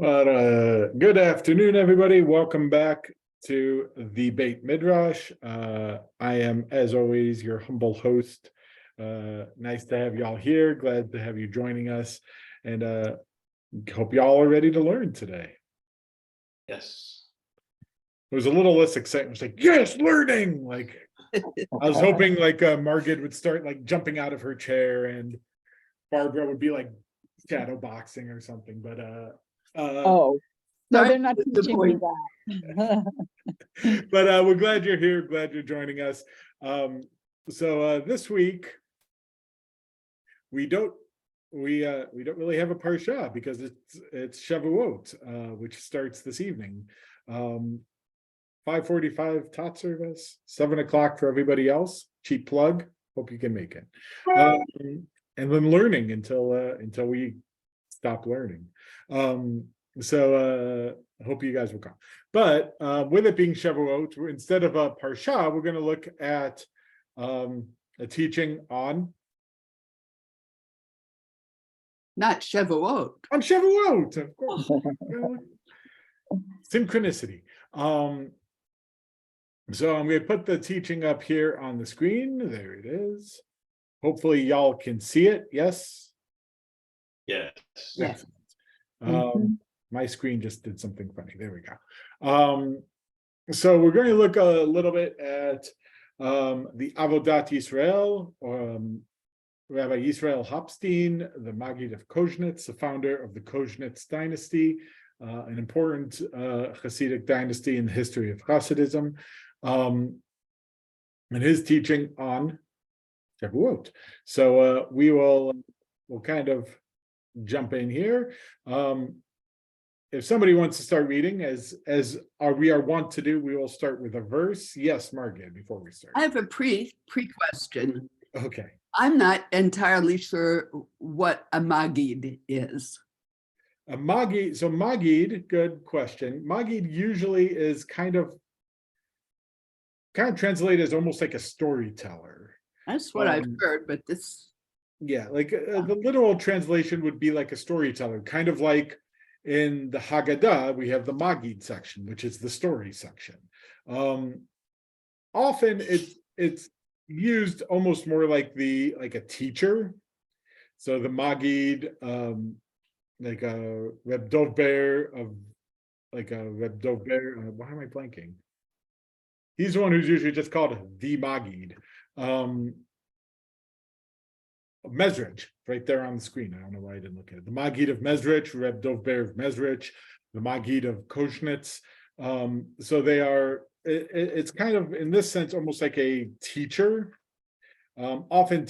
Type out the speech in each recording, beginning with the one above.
Well, good afternoon, everybody. Welcome back to the Beit Midrash. I am, as always, your humble host. Nice to have y'all here. Glad to have you joining us, and hope y'all are ready to learn today. Yes. It was a little less exciting. It was like, yes, learning. Like I was hoping, like Margaret would start like jumping out of her chair, and Barbara would be like shadow boxing or something. But no, they're not teaching me that. but we're glad you're here. Glad you're joining us. So this week we don't really have a Parashat because it's Shavuot, which starts this evening. 5:45 tot service, 7 o'clock for everybody else. Cheap plug. Hope you can make it. And then learning until we stop learning. So I hope you guys will come. But with it being Shavuot, instead of a Parsha, we're going to look at a teaching on Not Shavuot. on Shavuot, of course. Synchronicity. So I'm going to put the teaching up here on the screen. There it is. Hopefully y'all can see it. Yes? Yes. Yes. My screen just did something funny. There we go. So we're going to look a little bit at the Avodat Yisrael, Rabbi Yisrael Hopstein, the Maggid of Koznitz, the founder of the Koznitz dynasty, an important Hasidic dynasty in the history of Hasidism, and his teaching on Shavuot. So we'll kind of jump in here. If somebody wants to start reading, as we are wont to do, we will start with a verse. Yes, Margaret, before we start. I have a pre-question. Okay. I'm not entirely sure what a Maggid is. A Maggid, so Maggid, good question. Maggid usually is kind of translated as almost like a storyteller. That's what I've heard, but this... Yeah, like the literal translation would be like a storyteller, kind of like in the Haggadah, we have the Maggid section, which is the story section. Often it's used almost more like a teacher. So the Maggid, like a Reb Dovber of like a Reb Dovber. Why am I blanking? He's the one who's usually just called the Maggid. Mezrich, right there on the screen. I don't know why I didn't look at it. The Maggid of Mezrich, Reb Dovber of Mezrich, the Maggid of Koznitz. So they are, it's kind of, in this sense, almost like a teacher. Often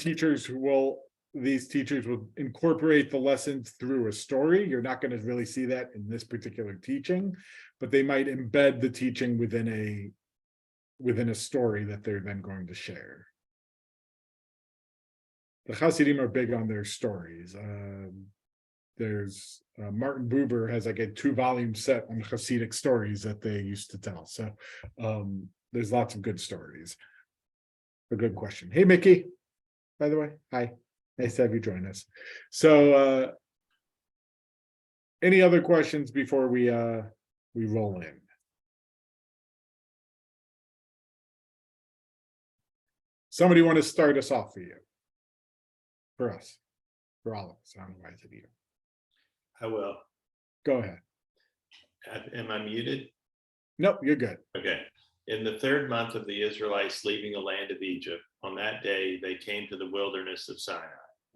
these teachers will incorporate the lessons through a story. You're not going to really see that in this particular teaching, but they might embed the teaching within a story that they're then going to share. The Hasidim are big on their stories. There's Martin Buber has like a 2-volume set on Hasidic stories that they used to tell. So there's lots of good stories. A good question. Hey, Mickey, by the way. Hi. Nice to have you join us. So any other questions before we roll in? Somebody want to start us off for you? For us, for all of us. I don't know why I said you. I will. Go ahead. Am I muted? Nope, you're good. Okay. In the 3rd month of the Israelites leaving the land of Egypt, on that day they came to the wilderness of Sinai.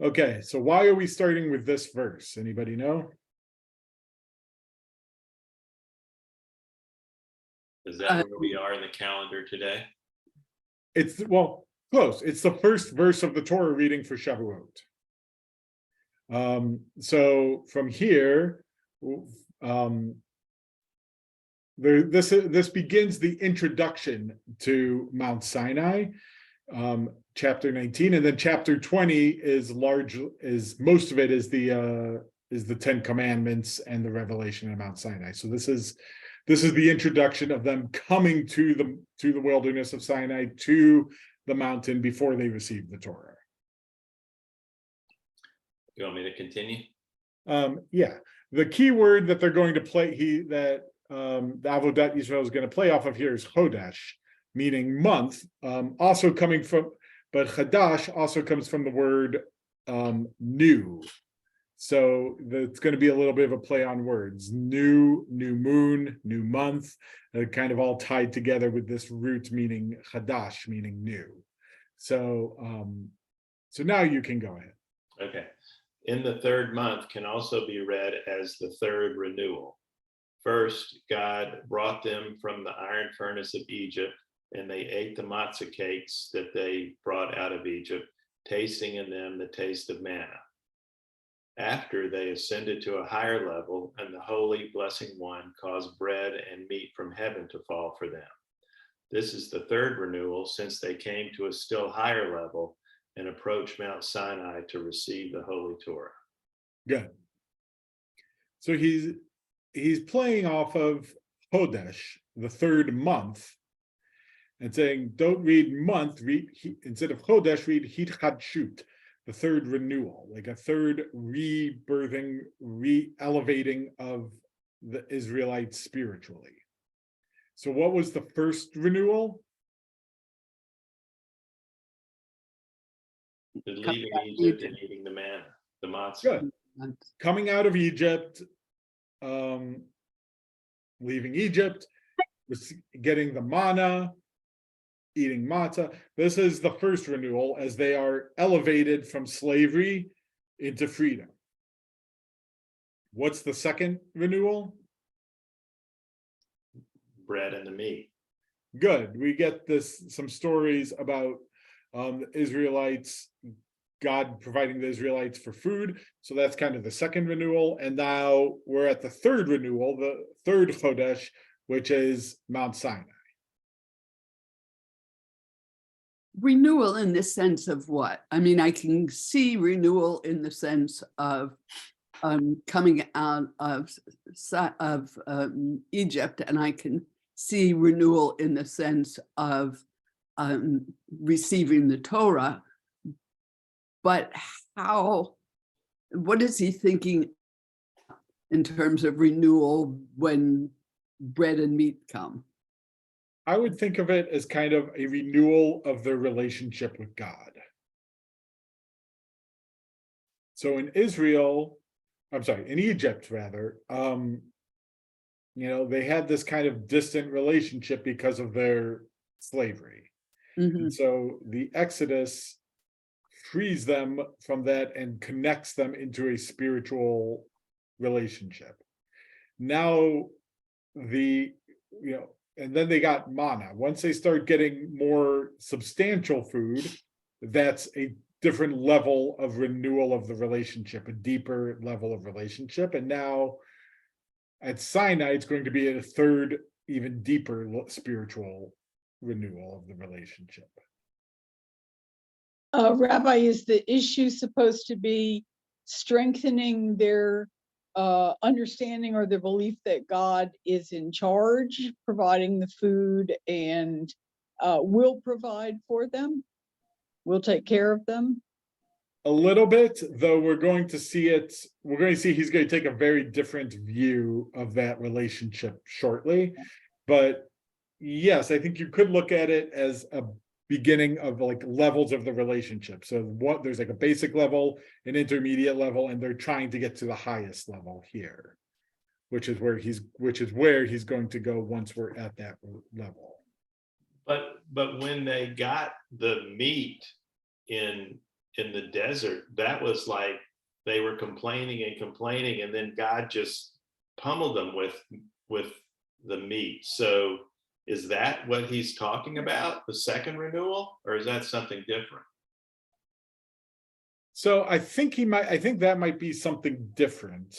Okay, so why are we starting with this verse? Anybody know? Is that where we are in the calendar today? It's, well, close. It's the first verse of the Torah reading for Shavuot. So from here, this begins the introduction to Mount Sinai, chapter 19, and then chapter 20 is most of it is the 10 Commandments and the revelation of Mount Sinai. So this is the introduction of them coming to the wilderness of Sinai, to the mountain before they received the Torah. You want me to continue? Yeah, the key word that they're going to play, the Avodat Israel is going to play off of here is Chodesh, meaning month, also coming from, but Chadash also comes from the word new. So it's going to be a little bit of a play on words. New moon, new month, kind of all tied together with this root meaning Chadash, meaning new. So, so now you can go ahead. Okay. In the third month can also be read as the third renewal. First, God brought them from the iron furnace of Egypt, and they ate the matzah cakes that they brought out of Egypt, tasting in them the taste of manna. After they ascended to a higher level, and the holy blessing one caused bread and meat from heaven to fall for them. This is the third renewal, since they came to a still higher level and approached Mount Sinai to receive the Holy Torah. Good. So he's playing off of Chodesh, the third month, and saying, don't read month, instead of Chodesh, read Hitchadshut, the third renewal, like a third rebirthing, re-elevating of the Israelites spiritually. So what was the first renewal? Leaving Egypt and eating the manna, the matzah. Good. Coming out of Egypt, leaving Egypt, getting the manna, eating matzah. This is the first renewal as they are elevated from slavery into freedom. What's the second renewal? Bread and the meat. Good. We get some stories about the Israelites, God providing the Israelites for food. So that's kind of the second renewal. And now we're at the third renewal, the third Chodesh, which is Mount Sinai. Renewal in the sense of what? I mean, I can see renewal in the sense of coming out of Egypt, and I can see renewal in the sense of receiving the Torah. But what is he thinking in terms of renewal when bread and meat come? I would think of it as kind of a renewal of their relationship with God. So in Egypt rather, they had this kind of distant relationship because of their slavery. Mm-hmm. And so the Exodus frees them from that and connects them into a spiritual relationship. Now and then they got manna. Once they start getting more substantial food, that's a different level of renewal of the relationship, a deeper level of relationship. And now at Sinai, it's going to be a third, even deeper spiritual renewal of the relationship. Rabbi, is the issue supposed to be strengthening their understanding or the belief that God is in charge, providing the food, and will provide for them, will take care of them? A little bit, though we're going to see he's going to take a very different view of that relationship shortly. But yes, I think you could look at it as a beginning of like levels of the relationship. So there's like a basic level, an intermediate level, and they're trying to get to the highest level here, which is where he's going to go once we're at that level. But when they got the meat in the desert, that was like they were complaining, and then God just pummeled them with the meat. So is that what he's talking about, the second renewal, or is that something different? So I think that might be something different.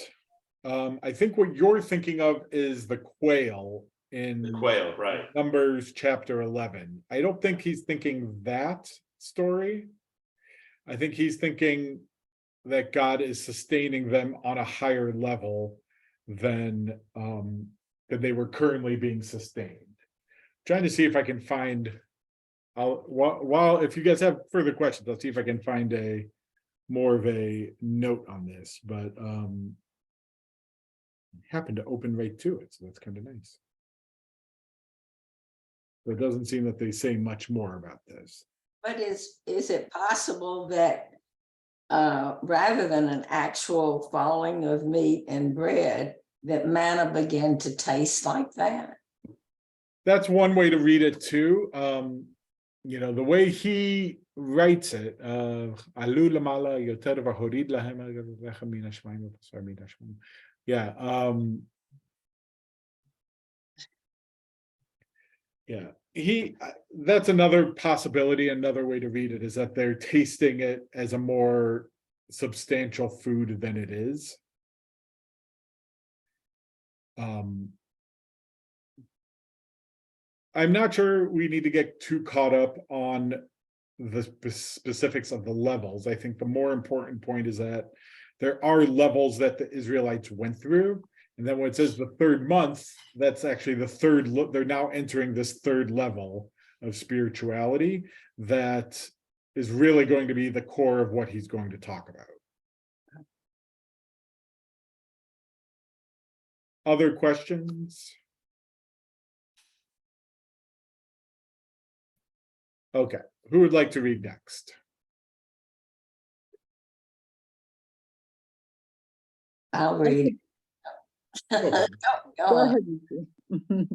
I think what you're thinking of is the quail in right? Numbers chapter 11. I don't think he's thinking that story. I think he's thinking that God is sustaining them on a higher level than they were currently being sustained. Trying to see if I can find. If you guys have further questions, I'll see if I can find a more of a note on this, but happened to open right to it, so that's kind of nice. So it doesn't seem that they say much more about this. But is it possible that rather than an actual falling of meat and bread, that manna began to taste like that? That's one way to read it too. You know, the way he writes it, "Alu lamala yoter v'horid lahem lechem min hashmayim v'basar min hashmayim." Yeah. Yeah, that's another possibility. Another way to read it is that they're tasting it as a more substantial food than it is. I'm not sure we need to get too caught up on the specifics of the levels. I think the more important point is that there are levels that the Israelites went through. And then when it says the third month, that's actually the third, they're now entering this third level of spirituality that is really going to be the core of what he's going to talk about. Other questions? Okay, who would like to read next? I'll read. Go Go on. ahead.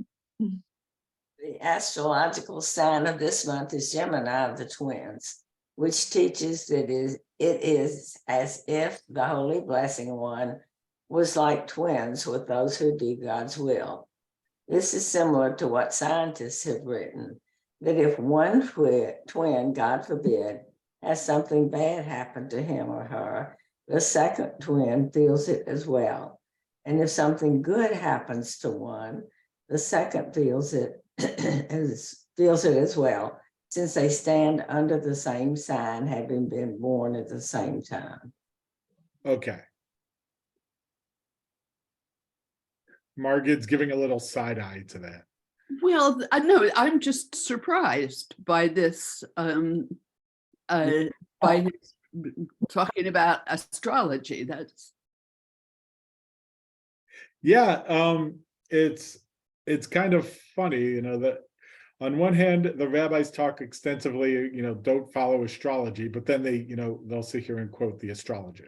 The astrological sign of this month is Gemini of the twins, which teaches that it is as if the Holy Blessing One was like twins with those who do God's will. This is similar to what scientists have written, that if one twin, God forbid, has something bad happen to him or her, the second twin feels it as well. And if something good happens to one, the second feels it as well, since they stand under the same sign, having been born at the same time. Okay. Margaret's giving a little side eye to that. Well, I know I'm just surprised by this, by talking about astrology. That's Yeah, it's kind of funny, you know, that on one hand, the rabbis talk extensively, you know, don't follow astrology, but then they, you know, they'll sit here and quote the astrology.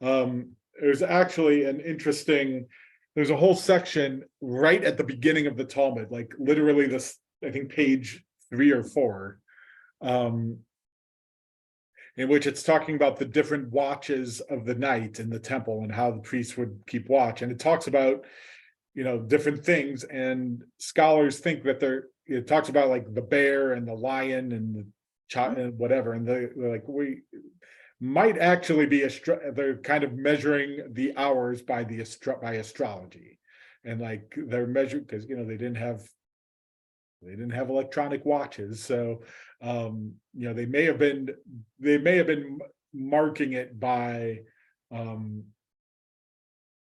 There's actually an interesting, there's a whole section right at the beginning of the Talmud, like literally this, I think page 3 or 4, in which it's talking about the different watches of the night in the temple and how the priests would keep watch. And it talks about, you know, different things, and scholars think that it talks about like the bear and the lion and the child and whatever. And they're like, we might actually be, they're kind of measuring the hours by astrology. And like they're measured because, you know, they didn't have electronic watches, so you know, they may have been marking it by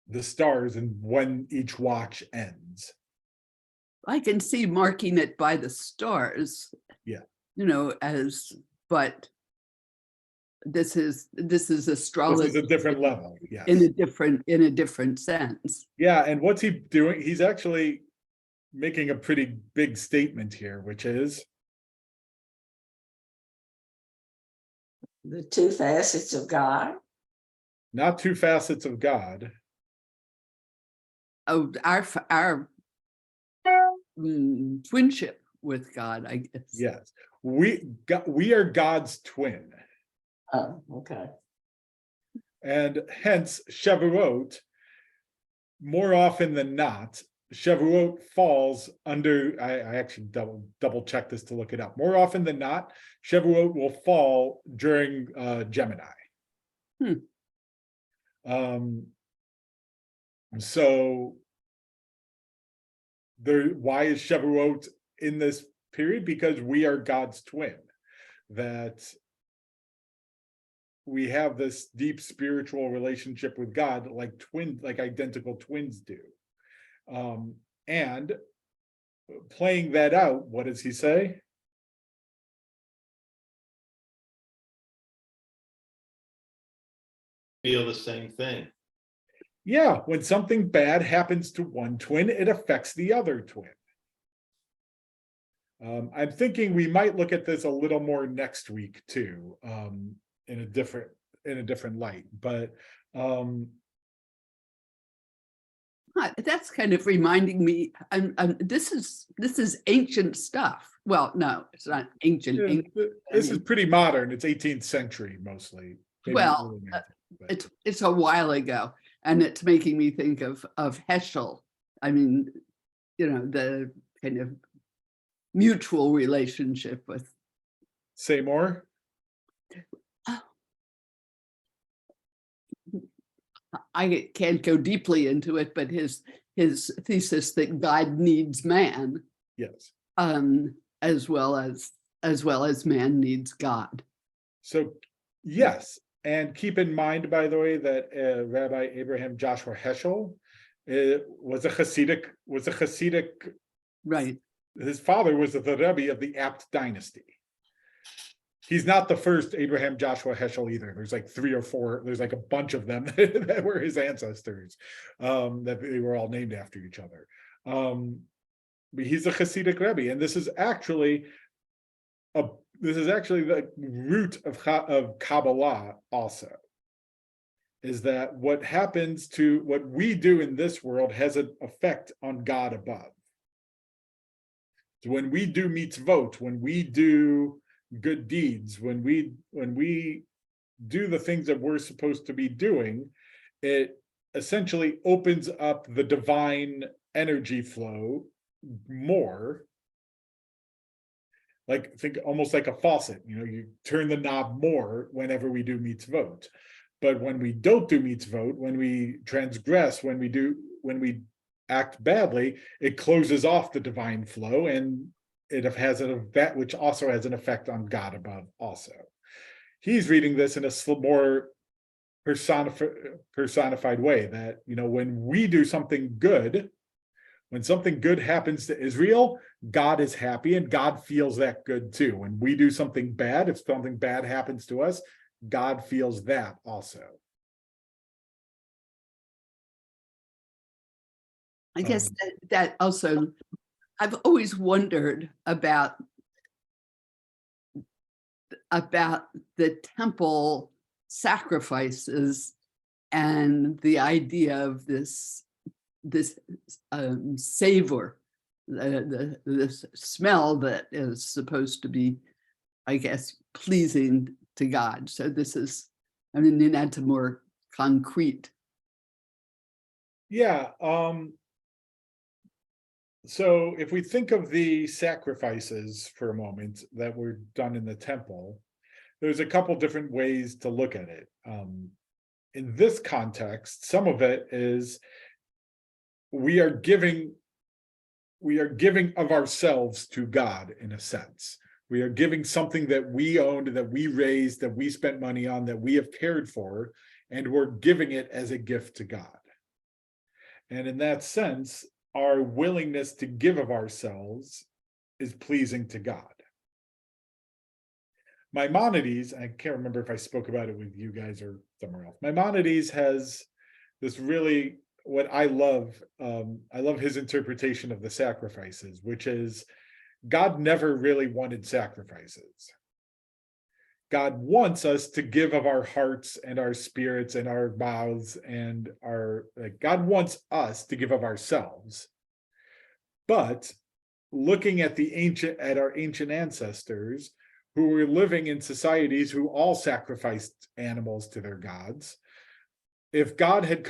the stars and when each watch ends. I can see marking it by the stars. Yeah. You know, but this is astrology. This is a different level, yes. In a different sense. Yeah, and what's he doing? He's actually making a pretty big statement here, which is The two facets of God. not two facets of God. Oh, our twinship with God, I guess. Yes, we are God's twin, Oh, okay. and hence Shavuot, more often than not, Shavuot falls under, I actually double check this to look it up. More often than not, Shavuot will fall during Gemini. So why is Shavuot in this period? Because we are God's twin, that we have this deep spiritual relationship with God, like identical twins do. And playing that out, what does he say? feel the same thing. Yeah, when something bad happens to one twin, it affects the other twin. I'm thinking we might look at this a little more next week too, in a different light. But that's kind of reminding me. This is ancient stuff. Well, no, it's not ancient. this is pretty modern. It's 18th century mostly. Well, it's a while ago, and it's making me think of Heschel. I mean, the kind of mutual relationship with. Say more. I can't go deeply into it, but his thesis that God needs man, Yes. As well as man needs God. So yes, and keep in mind, by the way, that Rabbi Abraham Joshua Heschel was a Hasidic. Right. His father was the Rebbe of the Apt dynasty. He's not the first Abraham Joshua Heschel either. There's like 3 or 4. There's like a bunch of them that were his ancestors, that they were all named after each other. But he's a Hasidic Rebbe, and this is actually the root of Kabbalah. Also, is that what we do in this world has an effect on God above. So when we do mitzvot, when we do good deeds, when we do the things that we're supposed to be doing, it essentially opens up the divine energy flow more. Like, think almost like a faucet, you turn the knob more whenever we do mitzvot. But when we don't do mitzvot, when we transgress, when we act badly, it closes off the divine flow, and it has an effect, which also has an effect on God above also. He's reading this in a more personified way, that, when we do something good, when something good happens to Israel, God is happy and God feels that good too. When we do something bad, if something bad happens to us, God feels that also. I guess that also, I've always wondered about the temple sacrifices and the idea of this savor, the smell that is supposed to be, I guess, pleasing to God. So this is, that's more concrete. Yeah. So if we think of the sacrifices for a moment that were done in the temple, there's a couple different ways to look at it. In this context, some of it is we are giving of ourselves to God, in a sense. We are giving something that we owned, that we raised, that we spent money on, that we have cared for, and we're giving it as a gift to God. And in that sense, our willingness to give of ourselves is pleasing to God. Maimonides, I can't remember if I spoke about it with you guys or somewhere else. Maimonides has this really, what I love his interpretation of the sacrifices, which is God never really wanted sacrifices. God wants us to give of our hearts and our spirits and our mouths and God wants us to give of ourselves. But looking at our ancient ancestors who were living in societies who all sacrificed animals to their gods, if God had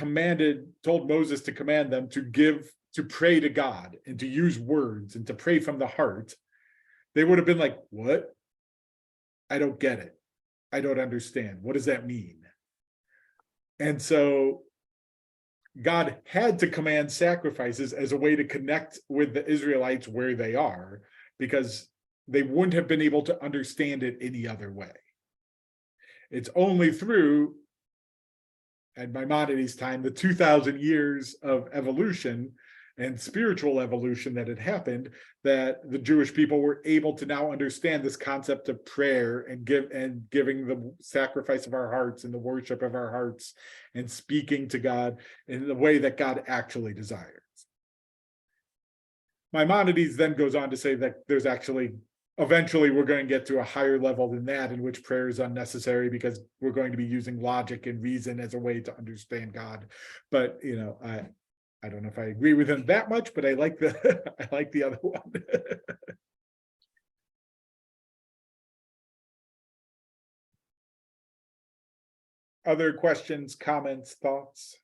told Moses to command them to pray to God and to use words and to pray from the heart, they would have been like, what? I don't get it. I don't understand. What does that mean? And so God had to command sacrifices as a way to connect with the Israelites where they are, because they wouldn't have been able to understand it any other way. It's only through, at Maimonides' time, the 2,000 years of evolution, and spiritual evolution that had happened, that the Jewish people were able to now understand this concept of prayer and giving the sacrifice of our hearts and the worship of our hearts and speaking to God in the way that God actually desires. Maimonides then goes on to say that there's actually, eventually we're going to get to a higher level than that, in which prayer is unnecessary because we're going to be using logic and reason as a way to understand God. But I don't know if I agree with him that much, but I like the I like the other one. Other questions, comments, thoughts?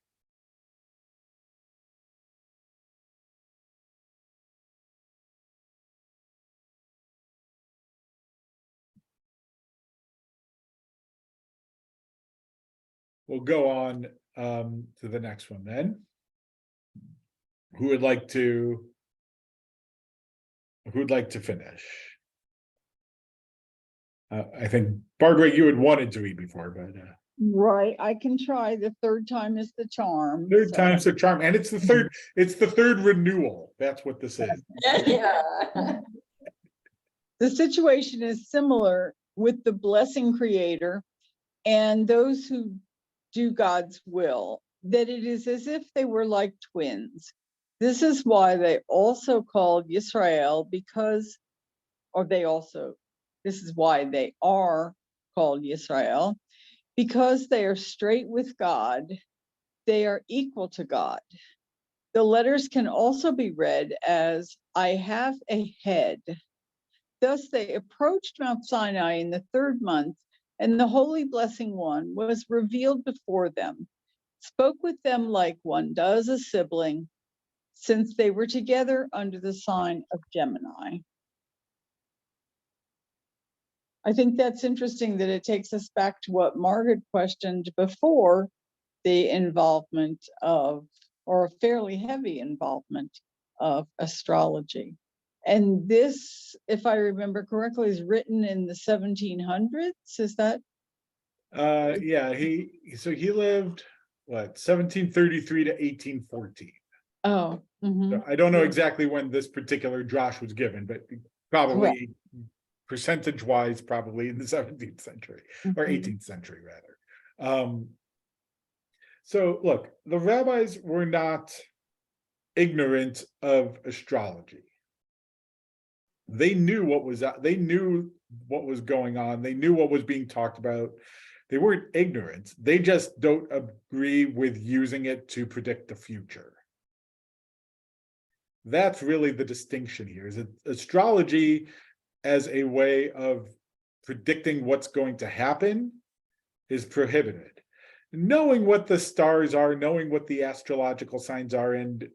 We'll go on to the next one then. Who would like to finish? I think Barbara, you had wanted to read before, but Right, I can try. The third time is the charm. third so- time's the charm, and it's the third renewal. That's what this is. Yeah. The situation is similar with the blessing creator and those who do God's will, that it is as if they were like twins. This is why they also called Yisrael, this is why they are called Yisrael, because they are straight with God, they are equal to God. The letters can also be read as, I have a head. Thus they approached Mount Sinai in the 3rd month, and the Holy Blessing One was revealed before them, spoke with them like one does a sibling, since they were together under the sign of Gemini. I think that's interesting that it takes us back to what Margaret questioned before, the involvement of, or a fairly heavy involvement of astrology. And this, if I remember correctly, is written in the 1700s, is that? Yeah, he lived, what, 1733 to 1814. Oh. So I don't know exactly when this particular Josh was given, but probably percentage-wise, probably in the 17th century or 18th century rather. So look, the rabbis were not ignorant of astrology. They knew what was going on. They knew what was being talked about. They weren't ignorant. They just don't agree with using it to predict the future. That's really the distinction here, is that astrology as a way of predicting what's going to happen is prohibited. Knowing what the stars are, knowing what the astrological signs are, and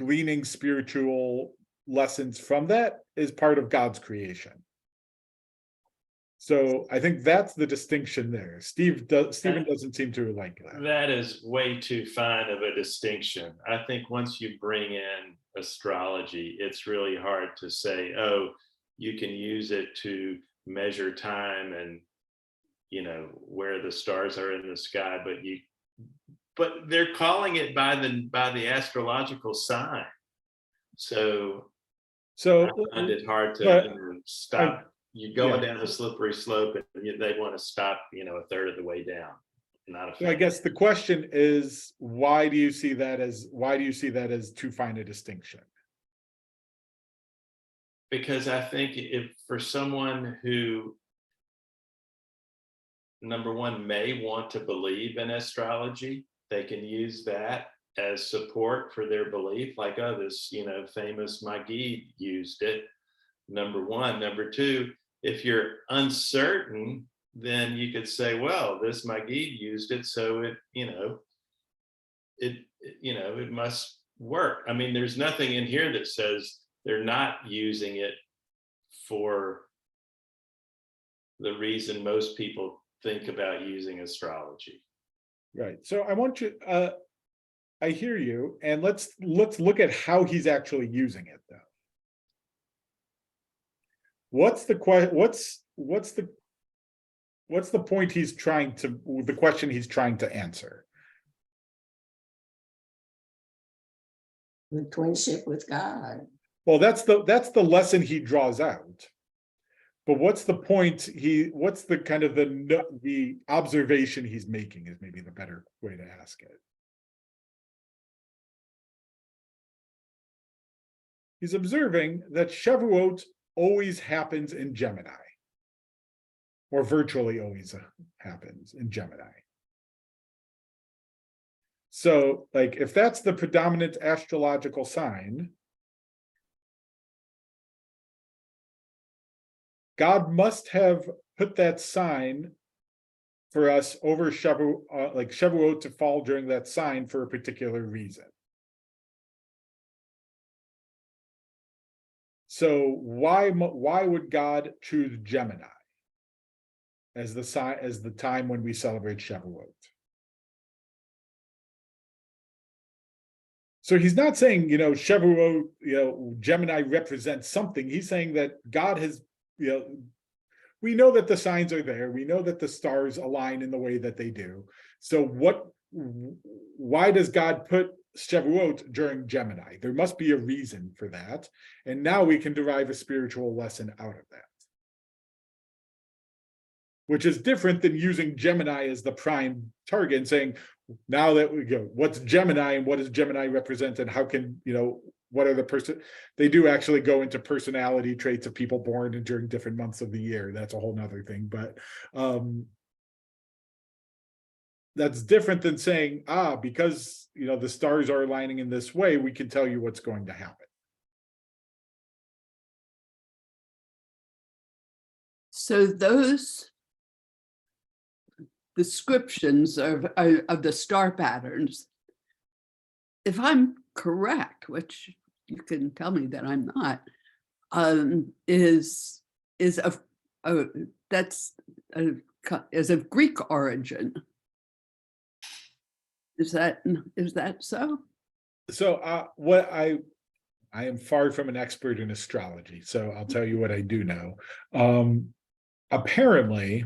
gleaning spiritual lessons from that is part of God's creation. So I think that's the distinction there. Stephen doesn't seem to like that. That is way too fine of a distinction. I think once you bring in astrology, it's really hard to say, oh, you can use it to measure time and where the stars are in the sky, but they're calling it by the astrological sign. So I find it hard to stop. You're going down a slippery slope, and they want to stop, a third of the way down. So I guess the question is, why do you see that as too fine a distinction? Because I think if for someone who, number one, may want to believe in astrology, they can use that as support for their belief, like, oh, this, famous Magid used it, number one. Number two, if you're uncertain, then you could say, well, this Magid used it, so it must work. I mean, there's nothing in here that says they're not using it for the reason most people think about using astrology. Right. So I want you, I hear you, and let's look at how he's actually using it, though. What's the point the question he's trying to answer? The twinship with God. Well, that's the lesson he draws out. But what's the point? What's the kind of the observation he's making is maybe the better way to ask it. He's observing that Shavuot always happens in Gemini, or virtually always happens in Gemini. So, like, if that's the predominant astrological sign, God must have put that sign for us over Shavuot, like Shavuot to fall during that sign for a particular reason. So why would God choose Gemini as the sign, as the time when we celebrate Shavuot? So he's not saying, Shavuot, Gemini represents something. He's saying that God has, we know that the signs are there. We know that the stars align in the way that they do. So why does God put Shavuot during Gemini? There must be a reason for that. And now we can derive a spiritual lesson out of that. Which is different than using Gemini as the prime target and saying, now that we go, what's Gemini and what does Gemini represent, and how can, what are the they do actually go into personality traits of people born during different months of the year. That's a whole nother thing, but that's different than saying, because the stars are aligning in this way, we can tell you what's going to happen. So those descriptions of the star patterns, if I'm correct, which you can tell me that I'm not, is of Greek origin. Is that so? So what I am far from an expert in astrology, so I'll tell you what I do know. Apparently,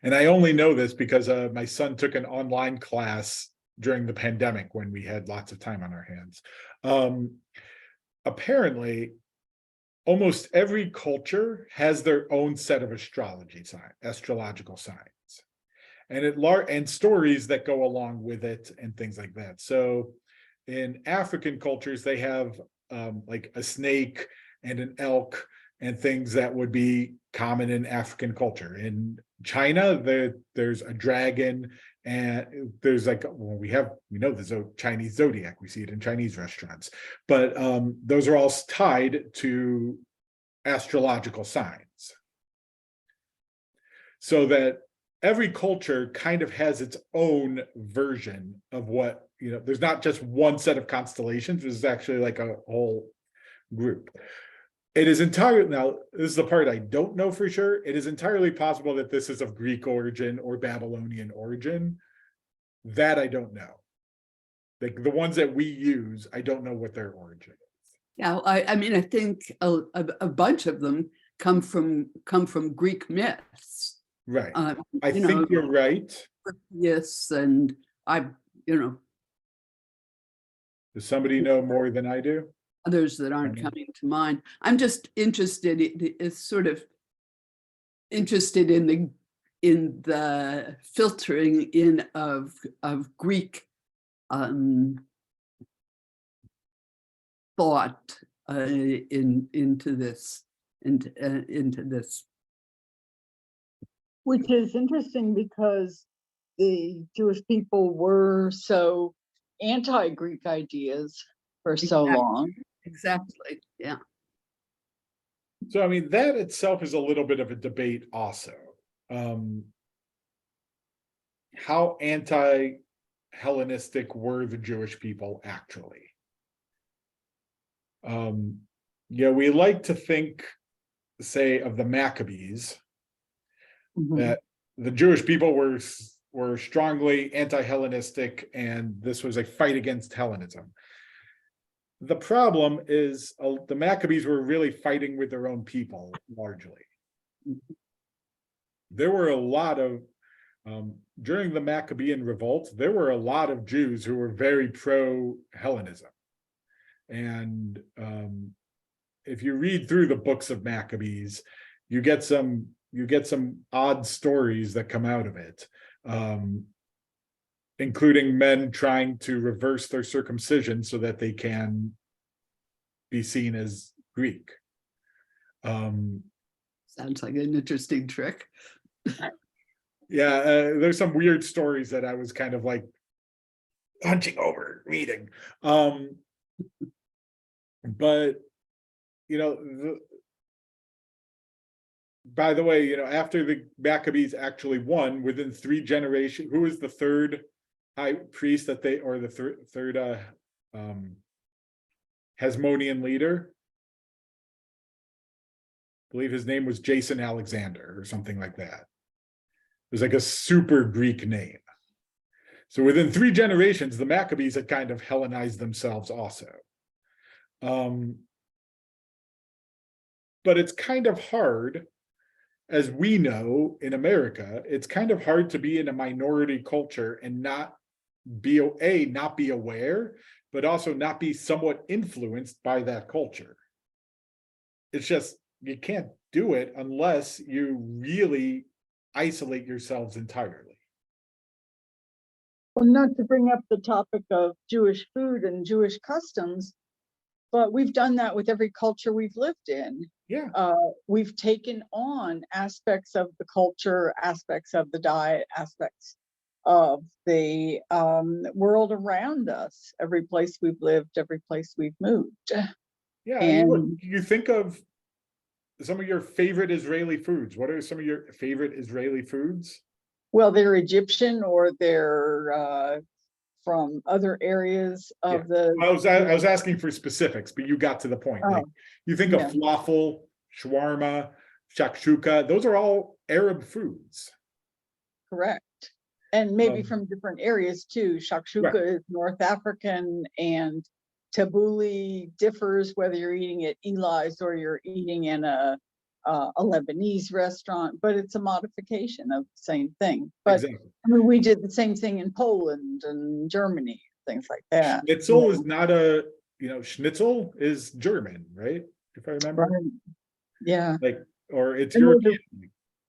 and I only know this because my son took an online class during the pandemic when we had lots of time on our hands. Apparently, almost every culture has their own set of astrological signs, and stories that go along with it and things like that. So in African cultures, they have like a snake and an elk and things that would be common in African culture. In China, there's a dragon, and there's we know the Chinese zodiac. We see it in Chinese restaurants, but those are all tied to astrological signs. So that every culture kind of has its own version of what, there's not just one set of constellations, there's actually like a whole group. It is entirely, now this is the part I don't know for sure, it is entirely possible that this is of Greek origin or Babylonian origin. That I don't know. Like the ones that we use, I don't know what their origin is. Yeah, I mean, I think a bunch of them come from Greek myths. Right. I think you're right. Yes, and does somebody know more than I do? Others that aren't coming to mind. I'm just interested, interested in the filtering in of Greek thought into this. Which is interesting because the Jewish people were so anti-Greek ideas for so long. Exactly, yeah. So, I mean, that itself is a little bit of a debate also. How anti-Hellenistic were the Jewish people actually? We like to think, say, of the Maccabees, that the Jewish people were strongly anti-Hellenistic, and this was a fight against Hellenism. The problem is the Maccabees were really fighting with their own people, largely. There were a lot of, during the Maccabean revolt, there were a lot of Jews who were very pro-Hellenism. And if you read through the books of Maccabees, you get some odd stories that come out of it, including men trying to reverse their circumcision so that they can be seen as Greek. Sounds like an interesting trick. Yeah, there's some weird stories that I was kind of like hunching over reading. But by the way, after the Maccabees actually won, within 3 generations, who was the third high priest that they, or the third Hasmonean leader? I believe his name was Jason Alexander or something like that. It was like a super Greek name. So within 3 generations, the Maccabees had kind of Hellenized themselves also. But it's kind of hard, as we know in America, it's kind of hard to be in a minority culture and not be aware, but also not be somewhat influenced by that culture. It's just, you can't do it unless you really isolate yourselves entirely. Well, not to bring up the topic of Jewish food and Jewish customs, but we've done that with every culture we've lived in. Yeah. We've taken on aspects of the culture, aspects of the diet, aspects of the world around us, every place we've lived, every place we've moved. Yeah, And you think of some of your favorite Israeli foods. What are some of your favorite Israeli foods? well, they're Egyptian or they're from other areas of the. I was asking for specifics, but you got to the point. Like, you think yeah. of falafel, shawarma, shakshuka, those are all Arab foods. Correct. And maybe from different areas too. Shakshuka is North African, and tabbouleh differs whether you're eating at Eli's or you're eating in a Lebanese restaurant, but it's a modification of the same thing. But Exactly. I mean, we did the same thing in Poland and Germany, things like that. Schnitzel is not schnitzel is German, right? If I remember. Right. Yeah. Like, or it's And European.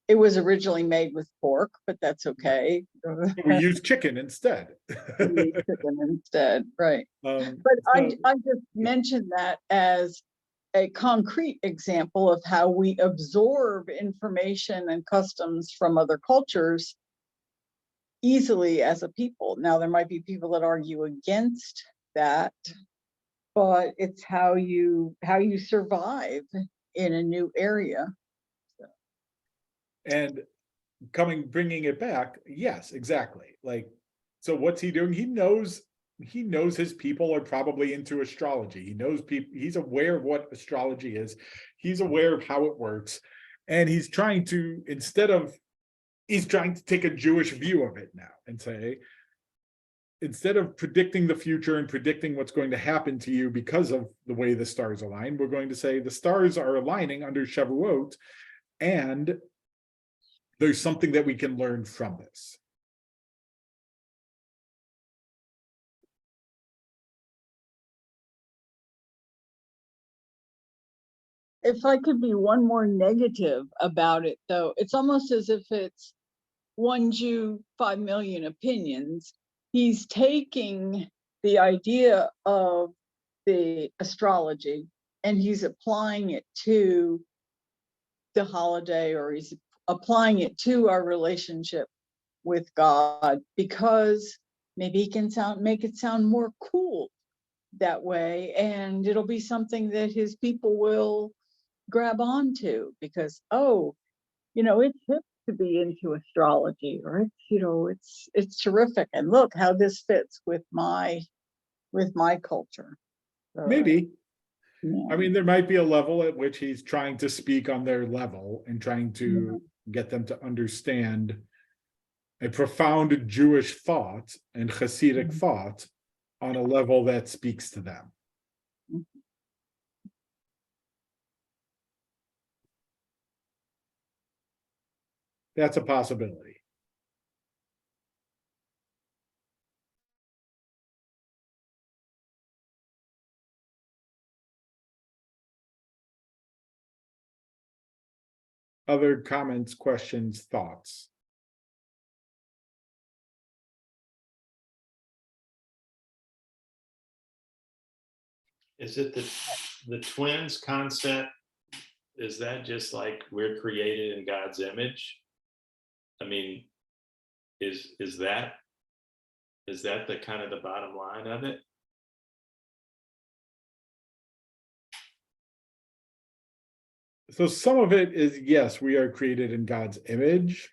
it was originally made with pork, but that's okay. We use chicken instead. We eat chicken instead, right? But I just mentioned that as a concrete example of how we absorb information and customs from other cultures easily as a people. Now, there might be people that argue against that, but it's how you survive in a new area. And bringing it back, yes, exactly. Like, so what's he doing? He knows his people are probably into astrology. He knows people, he's aware of what astrology is. He's aware of how it works. And he's trying to take a Jewish view of it now and say, instead of predicting the future and predicting what's going to happen to you because of the way the stars align, we're going to say the stars are aligning under Shavuot, and there's something that we can learn from this. If I could be one more negative about it, though, it's almost as if it's one Jew, 5 million opinions. He's taking the idea of the astrology and he's applying it to the holiday, or he's applying it to our relationship with God, because maybe he can make it sound more cool that way, and it'll be something that his people will grab onto, because it's hip to be into astrology, or it's terrific, and look how this fits with my culture. So, Maybe. yeah. I mean, there might be a level at which he's trying to speak on their level and trying to get them to understand a profound Jewish thought and Hasidic thought on a level that speaks to them. That's a possibility. other comments, questions, thoughts? Is it the twins concept? Is that just like we're created in God's image? I mean, is that the kind of the bottom line of it? So some of it is, yes, we are created in God's image.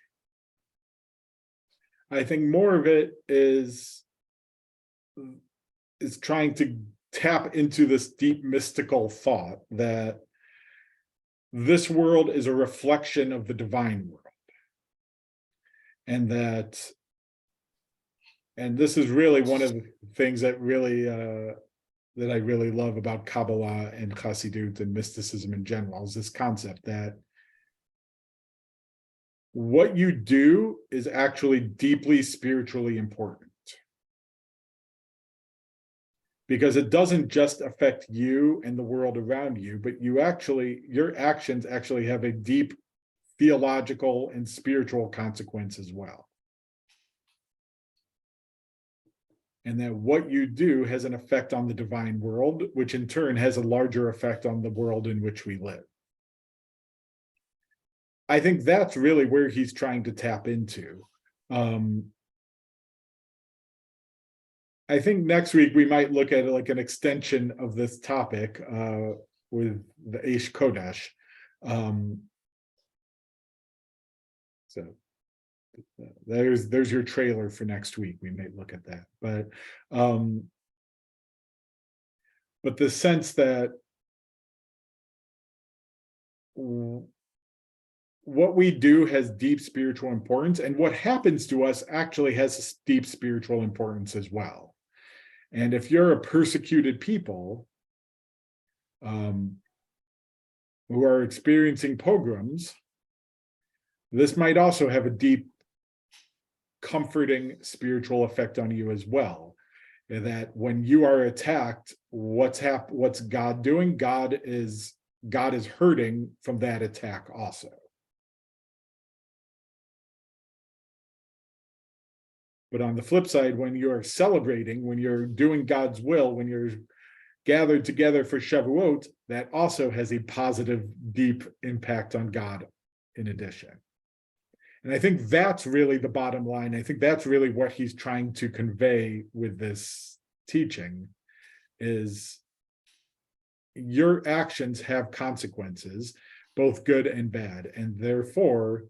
I think more of it is trying to tap into this deep mystical thought that this world is a reflection of the divine world. And this is really one of the things that really that I really love about Kabbalah and Hasidut and mysticism in general, is this concept that what you do is actually deeply spiritually important. Because it doesn't just affect you and the world around you, but your actions actually have a deep theological and spiritual consequence as well. And that what you do has an effect on the divine world, which in turn has a larger effect on the world in which we live. I think that's really where he's trying to tap into. I think next week we might look at like an extension of this topic with the Eish Kodesh. So there's your trailer for next week. We may look at that, but the sense that what we do has deep spiritual importance, and what happens to us actually has deep spiritual importance as well. And if you're a persecuted people who are experiencing pogroms, this might also have a deep, comforting spiritual effect on you as well. That when you are attacked, what's God doing? God is hurting from that attack also. But on the flip side, when you're celebrating, when you're doing God's will, when you're gathered together for Shavuot, that also has a positive, deep impact on God in addition. And I think that's really the bottom line. I think that's really what he's trying to convey with this teaching, is your actions have consequences, both good and bad, and therefore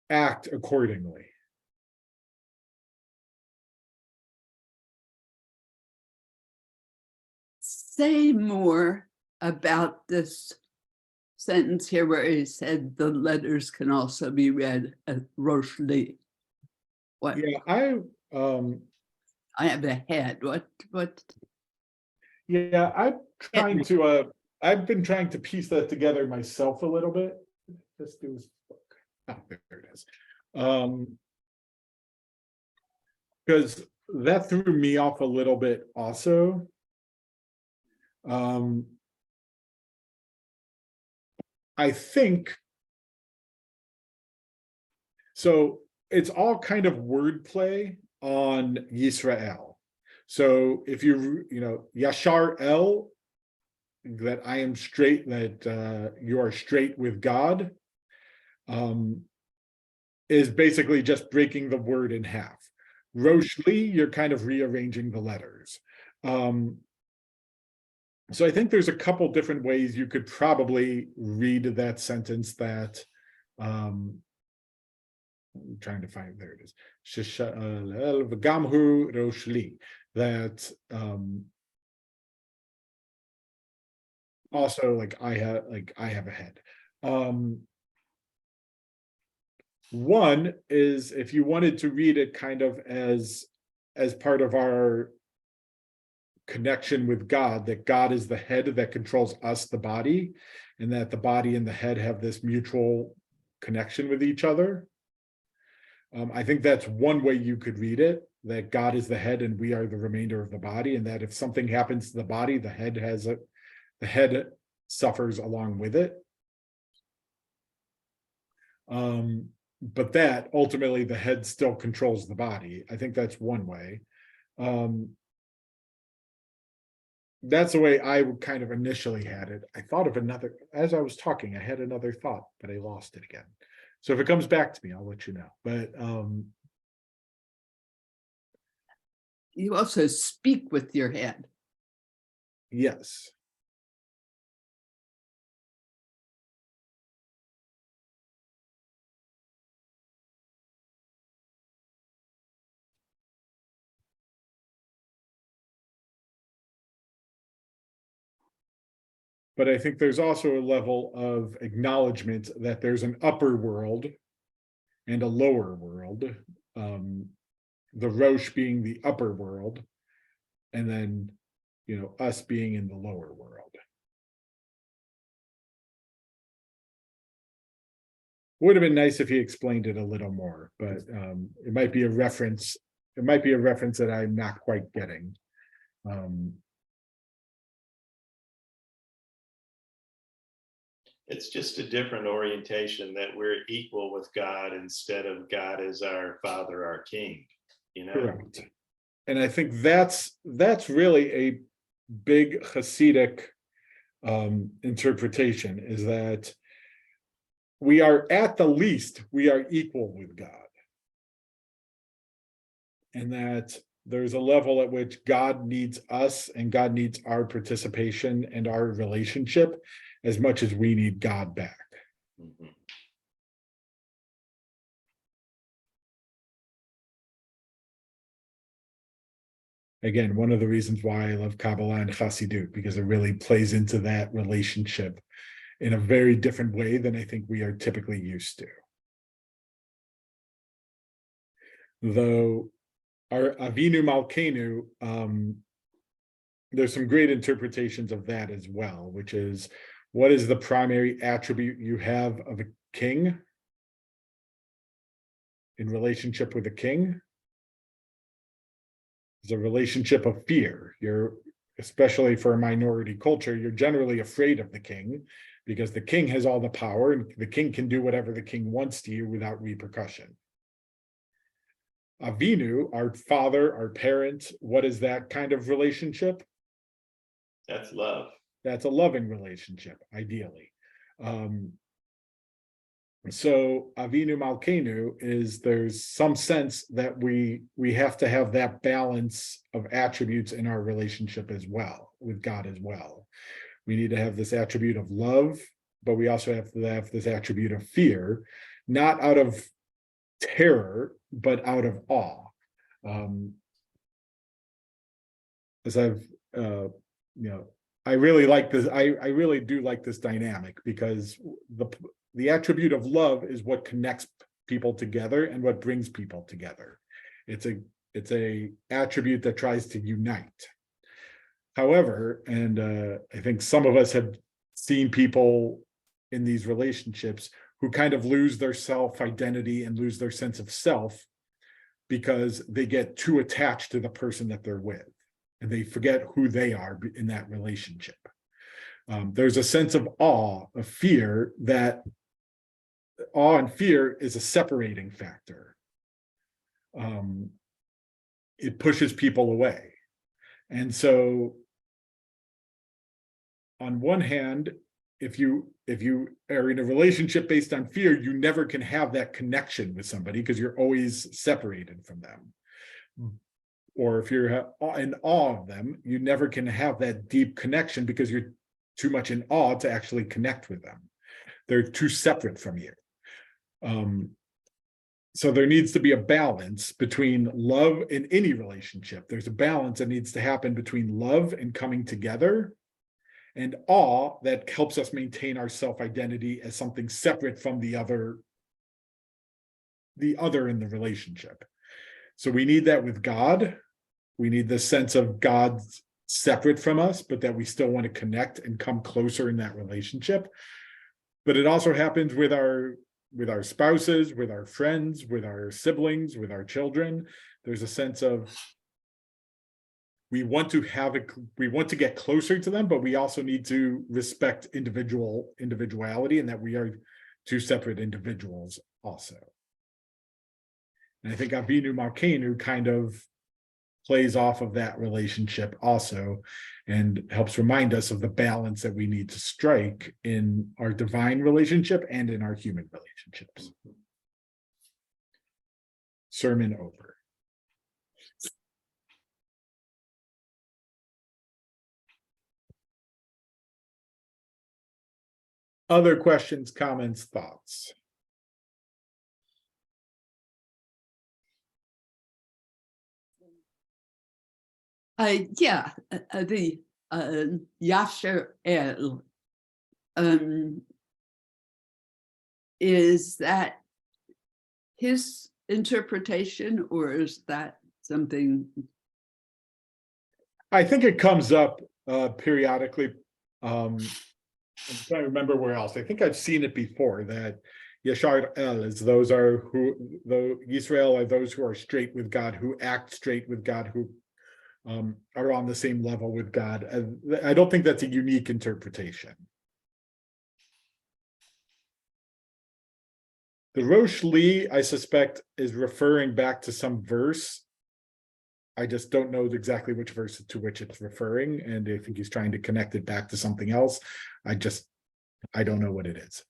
act accordingly. Say more about this sentence here where he said the letters can also be read as Rosh Li. What? Yeah, I have a head. What? Yeah, I've been trying to piece that together myself a little bit. Just do this book. Oh, there it is. Because that threw me off a little bit also. I think so. It's all kind of wordplay on Yisrael. So if you Yashar El, that I am straight, that you are straight with God, is basically just breaking the word in half. Rosh Li, you're kind of rearranging the letters. So I think there's a couple different ways you could probably read that sentence that I'm trying to find, there it is. V'gamhu Rosh Li, that also like I have a head. One is if you wanted to read it kind of as part of our connection with God, that God is the head that controls us, the body, and that the body and the head have this mutual connection with each other. I think that's one way you could read it, that God is the head and we are the remainder of the body, and that if something happens to the body, the head suffers along with it. But that ultimately the head still controls the body. I think that's one way. That's the way I kind of initially had it. I thought of another, as I was talking, I had another thought, but I lost it again. So if it comes back to me, I'll let you know. But You also speak with your head. yes. But I think there's also a level of acknowledgement that there's an upper world and a lower world. The Rosh being the upper world, and then, us being in the lower world. Would have been nice if he explained it a little more, but it might be a reference. It might be a reference that I'm not quite getting. It's just a different orientation, that we're equal with God instead of God as our Father, our King, Correct. And I think that's really a big Hasidic interpretation, is that we are, at the least, we are equal with God. And that there's a level at which God needs us and God needs our participation and our relationship as much as we need God back. Mhm. Again, one of the reasons why I love Kabbalah and Hasidut, because it really plays into that relationship in a very different way than I think we are typically used to. Though our Avinu Malkeinu, there's some great interpretations of that as well, which is, what is the primary attribute you have of a king in relationship with a king? It's a relationship of fear. You're, especially for a minority culture, you're generally afraid of the king because the king has all the power and the king can do whatever the king wants to you without repercussion. Avinu, our father, our parent, what is that kind of relationship? That's love. That's a loving relationship, ideally. So Avinu Malkeinu is, there's some sense that we have to have that balance of attributes in our relationship as well, with God as well. We need to have this attribute of love, but we also have to have this attribute of fear, not out of terror, but out of awe. As I've, I really like this. I really do like this dynamic, because the attribute of love is what connects people together and what brings people together. It's a attribute that tries to unite. However, and I think some of us have seen people in these relationships who kind of lose their self-identity and lose their sense of self because they get too attached to the person that they're with, and they forget who they are in that relationship. There's a sense of awe, of fear, that awe and fear is a separating factor. It pushes people away. And so on one hand, if you are in a relationship based on fear, you never can have that connection with somebody because you're always separated from them. Or if you're in awe of them, you never can have that deep connection because you're too much in awe to actually connect with them. They're too separate from you. So there needs to be a balance between love in any relationship. There's a balance that needs to happen between love and coming together, and awe that helps us maintain our self-identity as something separate from the other in the relationship. So we need that with God. We need the sense of God separate from us, but that we still want to connect and come closer in that relationship. But it also happens with our spouses, with our friends, with our siblings, with our children. There's a sense of we want to get closer to them, but we also need to respect individuality, and that we are two separate individuals also. And I think Avinu Malkeinu kind of plays off of that relationship also, and helps remind us of the balance that we need to strike in our divine relationship and in our human relationships. Sermon over. Other questions, comments, thoughts? Yeah, the Yasher El, is that his interpretation, or is that something? I think it comes up periodically. I'm trying to remember where else. I think I've seen it before, that Yashar El is those are who, the Yisrael are those who are straight with God, who act straight with God, who are on the same level with God. I don't think that's a unique interpretation. The Rosh Li, I suspect, is referring back to some verse. I just don't know exactly which verse to which it's referring, and I think he's trying to connect it back to something else. I don't know what it is.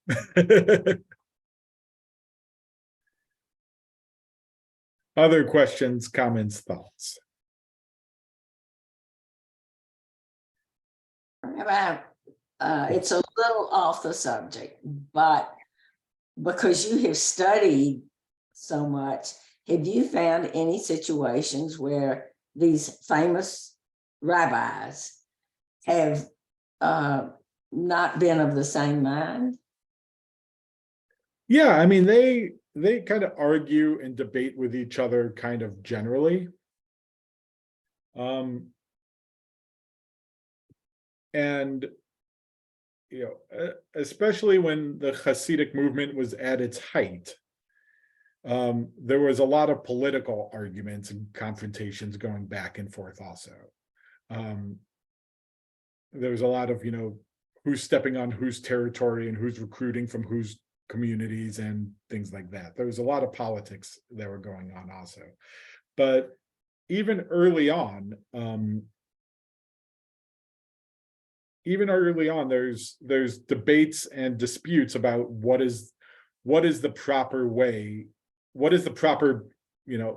Other questions, comments, thoughts? Rabbi, it's a little off the subject, but because you have studied so much, have you found any situations where these famous rabbis have not been of the same mind? Yeah, I mean, they kind of argue and debate with each other kind of generally. And especially when the Hasidic movement was at its height, there was a lot of political arguments and confrontations going back and forth also. There was a lot of, who's stepping on whose territory and who's recruiting from whose communities and things like that. There was a lot of politics that were going on also. But even early on, there's debates and disputes about what is the proper way, what is the proper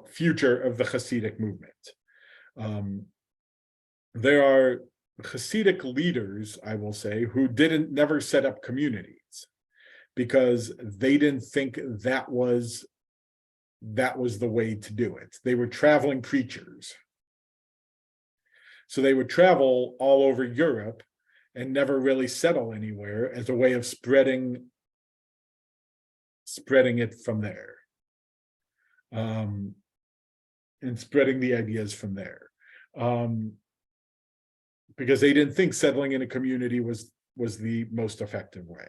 future of the Hasidic movement. There are Hasidic leaders, I will say, who never set up communities because they didn't think that was the way to do it. They were traveling preachers. So they would travel all over Europe and never really settle anywhere as a way of spreading it from there, and spreading the ideas from there, because they didn't think settling in a community was the most effective way.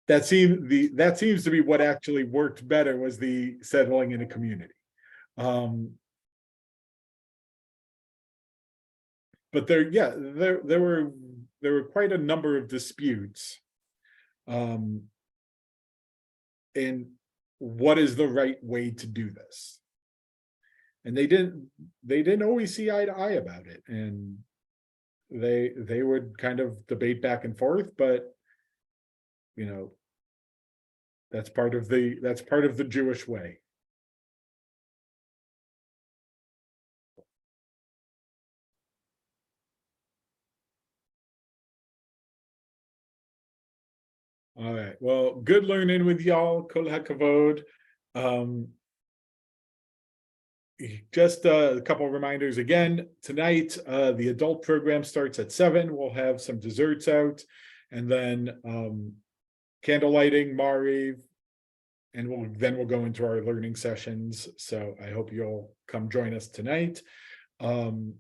That seems to be what actually worked better, was the settling in a community. But there were quite a number of disputes in what is the right way to do this, and they didn't always see eye to eye about it, and they would kind of debate back and forth, but that's part of the Jewish way. All right. Well, good learning with y'all. Kol hakavod. Just a couple of reminders again. Tonight, the adult program starts at 7. We'll have some desserts out, and then candle lighting, Mariv, and we'll go into our learning sessions. So I hope you'll come join us tonight. Tomorrow,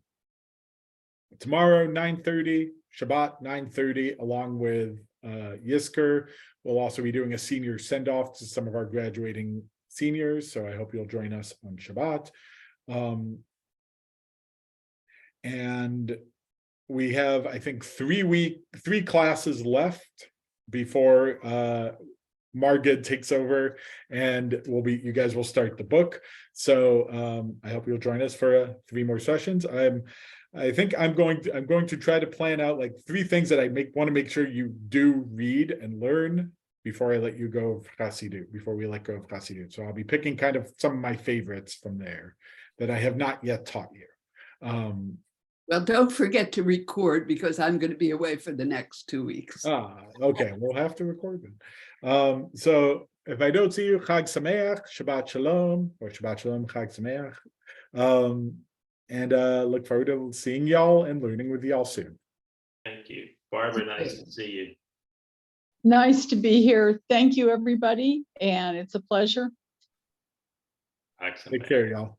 9:30, Shabbat 9:30, along with Yisker. We'll also be doing a senior send-off to some of our graduating seniors, so I hope you'll join us on Shabbat. And we have, I think, 3 classes left before Margid takes over, and you guys will start the book. So I hope you'll join us for 3 more sessions. I think I'm going to try to plan out like 3 things that I want to make sure you do read and learn before I let you go of Hasidic, before we let go of Hasidic. So I'll be picking kind of some of my favorites from there that I have not yet taught you. Well, don't forget to record, because I'm going to be away for the next 2 weeks. Okay, we'll have to record them. So if I don't see you, Chag Sameach, Shabbat Shalom, or Shabbat Shalom, Chag Sameach. And look forward to seeing y'all and learning with y'all soon. Thank you. Barbara, nice to see you. Nice to be here. Thank you, everybody, and it's a pleasure. Take care, y'all.